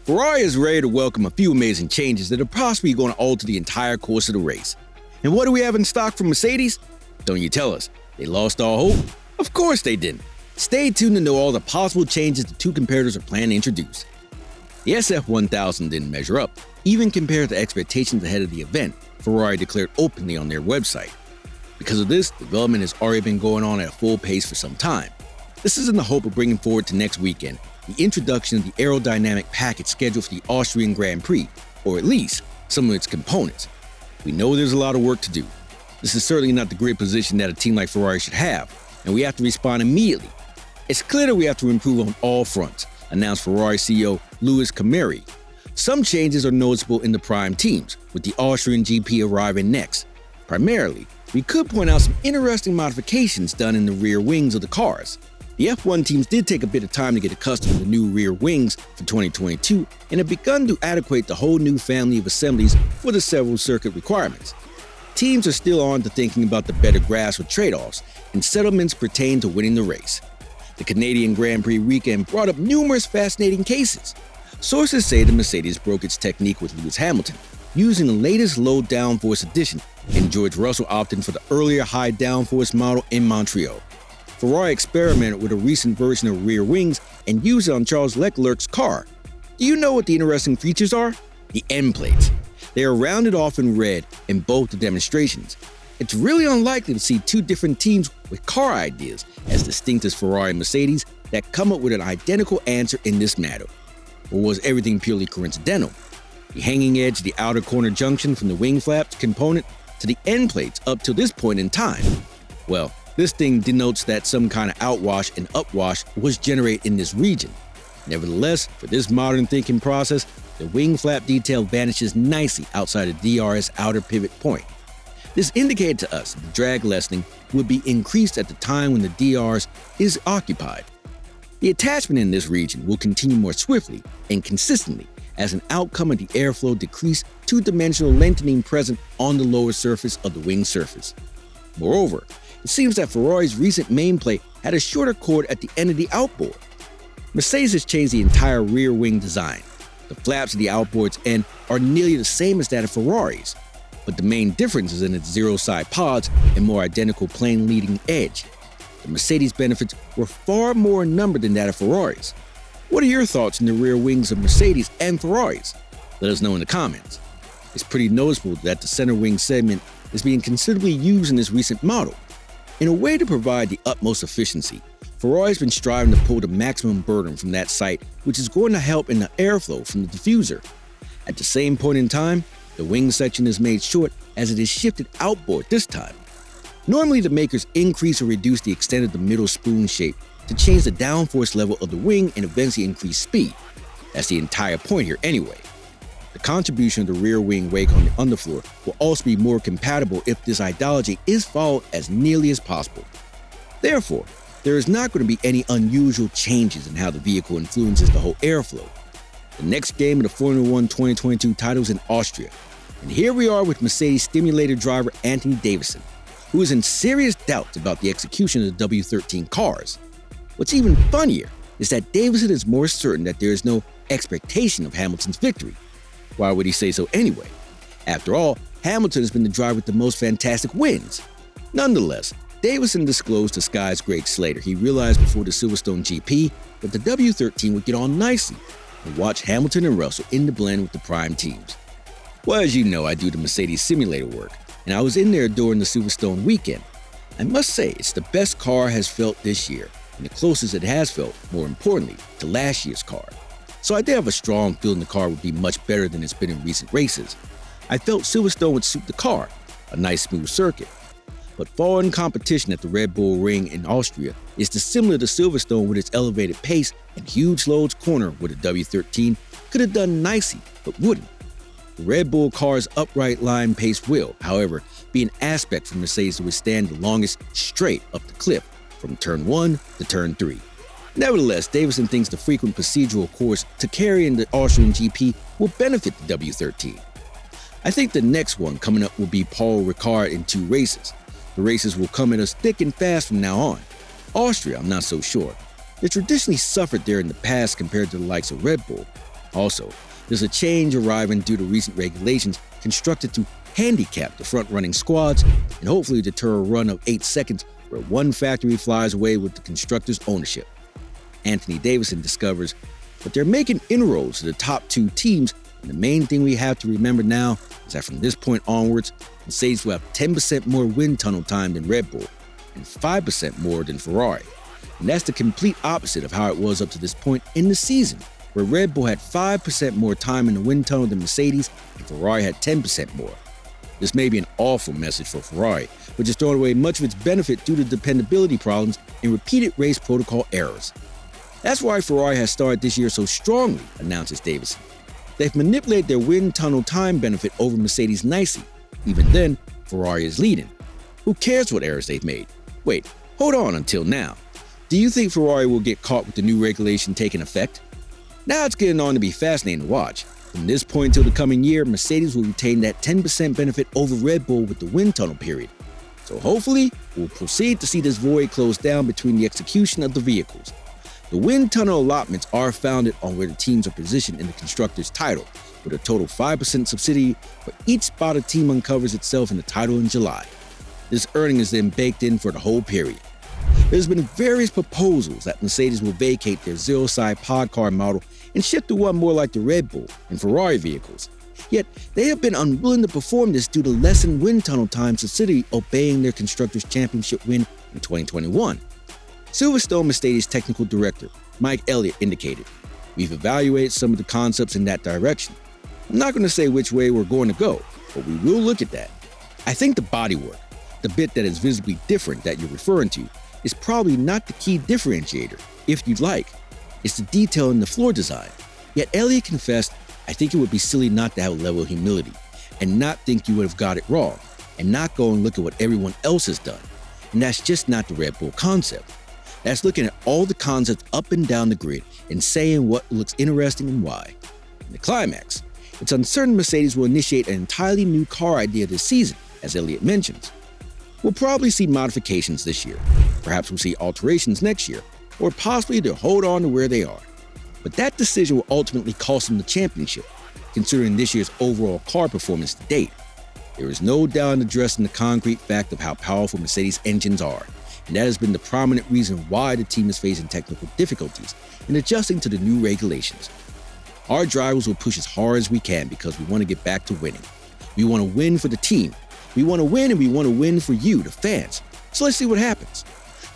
Ferrari is ready to welcome a few amazing changes that are possibly going to alter the entire course of the race. And what do we have in stock from Mercedes? Don't you tell us. They lost all hope? Of course they didn't. Stay tuned to know all the possible changes the two competitors are planning to introduce. The SF1000 didn't measure up, even compared to expectations ahead of the event, Ferrari declared openly on their website. Because of this, development has already been going on at a full pace for some time. This is in the hope of bringing forward to next weekend the introduction of the aerodynamic package scheduled for the Austrian Grand Prix, or at least some of its components. We know there's a lot of work to do. This is certainly not the great position that a team like Ferrari should have, and we have to respond immediately. It's clear that we have to improve on all fronts, announced Ferrari CEO Louis Cameri. Some changes are noticeable in the prime teams, with the Austrian GP arriving next. Primarily, we could point out some interesting modifications done in the rear wings of the cars. The F1 teams did take a bit of time to get accustomed to the new rear wings for 2022 and have begun to adequate the whole new family of assemblies for the several circuit requirements. Teams are still on to thinking about the better graphs with trade-offs, and settlements pertain to winning the race. The Canadian Grand Prix weekend brought up numerous fascinating cases. Sources say the Mercedes broke its technique with Lewis Hamilton, using the latest low downforce edition, and George Russell opting for the earlier high downforce model in Montreal. Ferrari experimented with a recent version of rear wings and used it on Charles Leclerc's car. Do you know what the interesting features are? The end plates. They are rounded off in red in both the demonstrations. It's really unlikely to see two different teams with car ideas as distinct as Ferrari and Mercedes that come up with an identical answer in this matter. Or was everything purely coincidental? The hanging edge of the outer corner junction from the wing flaps component to the end plates up to this point in time? Well, this thing denotes that some kind of outwash and upwash was generated in this region. Nevertheless, for this modern thinking process, the wing flap detail vanishes nicely outside the DRS outer pivot point. This indicated to us that the drag lessening would be increased at the time when the DRS is occupied. The attachment in this region will continue more swiftly and consistently as an outcome of the airflow decreased two-dimensional lengthening present on the lower surface of the wing surface. Moreover, it seems that Ferrari's recent main plate had a shorter cord at the end of the outboard. Mercedes has changed the entire rear wing design. The flaps of the outboard's end are nearly the same as that of Ferrari's, but the main difference is in its zero-side pods and more identical plane leading edge. The Mercedes benefits were far more in number than that of Ferrari's. What are your thoughts on the rear wings of Mercedes and Ferrari's? Let us know in the comments. It's pretty noticeable that the center wing segment is being considerably used in this recent model. In a way to provide the utmost efficiency, Ferrari's been striving to pull the maximum burden from that site, which is going to help in the airflow from the diffuser. At the same point in time, the wing section is made short as it is shifted outboard this time. Normally, the makers increase or reduce the extent of the middle spoon shape to change the downforce level of the wing and eventually increase speed. That's the entire point here anyway. The contribution of the rear wing wake on the underfloor will also be more compatible if this ideology is followed as nearly as possible. Therefore, there is not going to be any unusual changes in how the vehicle influences the whole airflow. The next game of the Formula 1 2022 title is in Austria, and here we are with Mercedes stimulator driver Anthony Davidson, who is in serious doubts about the execution of the W13 cars. What's even funnier is that Davidson is more certain that there is no expectation of Hamilton's victory. Why would he say so anyway? After all, Hamilton has been the driver with the most fantastic wins. Nonetheless, Davidson disclosed to Sky's Greg Slater he realized before the Silverstone GP that the W13 would get on nicely and watch Hamilton and Russell in the blend with the prime teams. Well, as you know, I do the Mercedes simulator work, and I was in there during the Silverstone weekend. I must say, it's the best car has felt this year, and the closest it has felt, more importantly, to last year's car. So I did have a strong feeling the car would be much better than it's been in recent races. I felt Silverstone would suit the car, a nice smooth circuit. But foreign competition at the Red Bull Ring in Austria is dissimilar to Silverstone with its elevated pace and huge loads corner where the W13 could have done nicely, but wouldn't. The Red Bull car's upright line pace will, however, be an aspect for Mercedes to withstand the longest straight up the cliff from turn 1 to turn 3. Nevertheless, Davidson thinks the frequent procedural course to carry in the Austrian GP will benefit the W13. I think the next one coming up will be Paul Ricard in 2 races. The races will come at us thick and fast from now on. Austria, I'm not so sure. They traditionally suffered there in the past compared to the likes of Red Bull. Also, there's a change arriving due to recent regulations constructed to handicap the front-running squads and hopefully deter a run of 8 seconds where one factory flies away with the constructor's ownership. Anthony Davidson discovers that they're making inroads to the top 2 teams, and the main thing we have to remember now is that from this point onwards, Mercedes will have 10% more wind tunnel time than Red Bull and 5% more than Ferrari. And that's the complete opposite of how it was up to this point in the season, where Red Bull had 5% more time in the wind tunnel than Mercedes and Ferrari had 10% more. This may be an awful message for Ferrari, which is throwing away much of its benefit due to dependability problems and repeated race protocol errors. That's why Ferrari has started this year so strongly, announces Davidson. They've manipulated their wind tunnel time benefit over Mercedes nicely. Even then, Ferrari is leading. Who cares what errors they've made? Wait, hold on until now. Do you think Ferrari will get caught with the new regulation taking effect? Now it's getting on to be fascinating to watch. From this point until the coming year, Mercedes will retain that 10% benefit over Red Bull with the wind tunnel period. So hopefully, we'll proceed to see this void close down between the execution of the vehicles. The wind tunnel allotments are founded on where the teams are positioned in the constructor's title, with a total 5% subsidy for each spot a team uncovers itself in the title in July. This earning is then baked in for the whole period. There's been various proposals that Mercedes will vacate their zero-side pod car model and shift to one more like the Red Bull and Ferrari vehicles. Yet, they have been unwilling to perform this due to lessened wind tunnel time subsidy obeying their Constructors' Championship win in 2021. Silverstone Mercedes Technical Director Mike Elliott indicated, "We've evaluated some of the concepts in that direction. I'm not going to say which way we're going to go, but we will look at that. I think the bodywork, the bit that is visibly different that you're referring to, is probably not the key differentiator, if you'd like. It's the detail in the floor design." Yet Elliott confessed, "I think it would be silly not to have a level of humility and not think you would have got it wrong and not go and look at what everyone else has done. And that's just not the Red Bull concept. That's looking at all the concepts up and down the grid and saying what looks interesting and why." In the climax, it's uncertain Mercedes will initiate an entirely new car idea this season, as Elliott mentions. We'll probably see modifications this year. Perhaps we'll see alterations next year, or possibly they'll hold on to where they are. But that decision will ultimately cost them the championship, considering this year's overall car performance to date. There is no doubt in addressing the concrete fact of how powerful Mercedes engines are, and that has been the prominent reason why the team is facing technical difficulties in adjusting to the new regulations. Our drivers will push as hard as we can because we want to get back to winning. We want to win for the team. We want to win, and we want to win for you, the fans. So let's see what happens.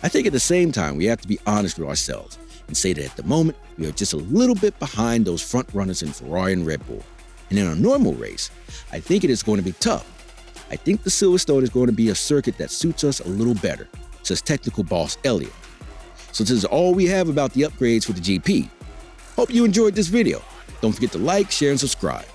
I think at the same time, we have to be honest with ourselves and say that at the moment, we are just a little bit behind those front runners in Ferrari and Red Bull. And in a normal race, I think it is going to be tough. I think the Silverstone is going to be a circuit that suits us a little better, says technical boss Elliott. So this is all we have about the upgrades for the GP. Hope you enjoyed this video. Don't forget to like, share, and subscribe.